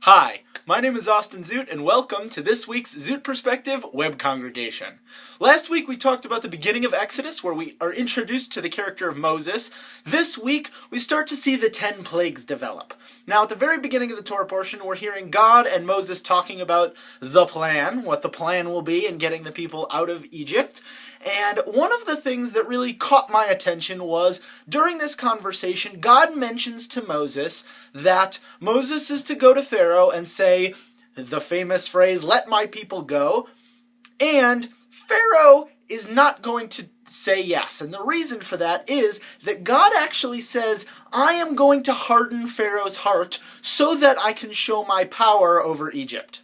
Hi, my name is Austin Zoot, and welcome to this week's Zoot Perspective web congregation. Last week we talked about the beginning of Exodus, where we are introduced to the character of Moses. This week we start to see the 10 plagues develop. Now, at the very beginning of the Torah portion, we're hearing God and Moses talking about the plan, what the plan will be in getting the people out of Egypt. And one of the things that really caught my attention was, during this conversation, God mentions to Moses that Moses is to go to Pharaoh and say the famous phrase, "Let my people go," and Pharaoh is not going to say yes. And the reason for that is that God actually says, "I am going to harden Pharaoh's heart so that I can show my power over Egypt."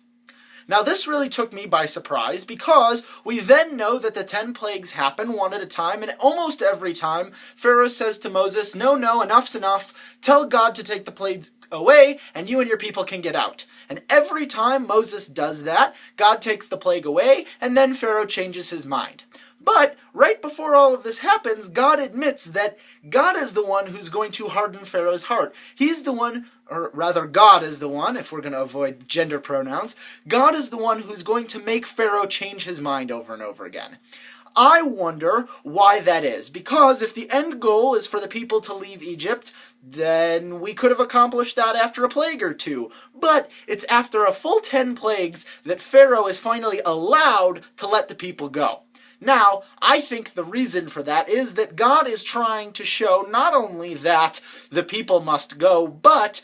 Now, this really took me by surprise, because we then know that the 10 plagues happen one at a time, and almost every time Pharaoh says to Moses, no, enough's enough, tell God to take the plagues away, and you and your people can get out. And every time Moses does that, God takes the plague away, and then Pharaoh changes his mind. But right before all of this happens, God admits that God is the one who's going to harden Pharaoh's heart. He's the one, or rather God is the one, if we're going to avoid gender pronouns, God is the one who's going to make Pharaoh change his mind over and over again. I wonder why that is, because if the end goal is for the people to leave Egypt, then we could have accomplished that after a plague or two. But it's after a full 10 plagues that Pharaoh is finally allowed to let the people go. Now, I think the reason for that is that God is trying to show not only that the people must go, but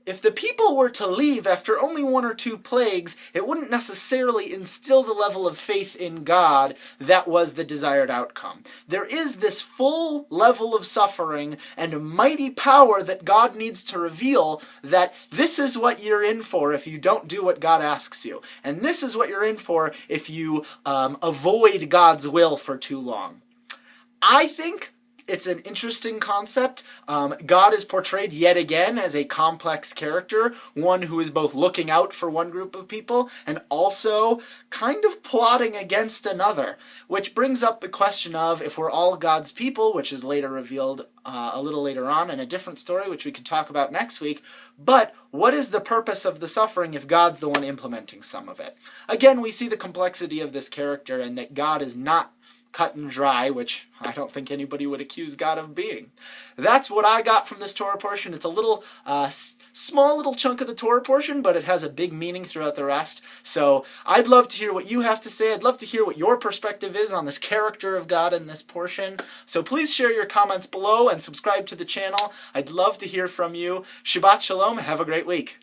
if the people were to leave after only 1 or 2 plagues, it wouldn't necessarily instill the level of faith in God that was the desired outcome. There is this full level of suffering and mighty power that God needs to reveal, that this is what you're in for if you don't do what God asks you. And this is what you're in for if you avoid God's will for too long. I think it's an interesting concept. God is portrayed yet again as a complex character, one who is both looking out for one group of people and also kind of plotting against another, which brings up the question of, if we're all God's people, which is later revealed a little later on in a different story, which we could talk about next week, but what is the purpose of the suffering if God's the one implementing some of it? Again, we see the complexity of this character, and that God is not cut and dry, which I don't think anybody would accuse God of being. That's what I got from this Torah portion. It's a little small little chunk of the Torah portion, but it has a big meaning throughout the rest. So I'd love to hear what you have to say. I'd love to hear what your perspective is on this character of God in this portion. So please share your comments below and subscribe to the channel. I'd love to hear from you. Shabbat Shalom. Have a great week.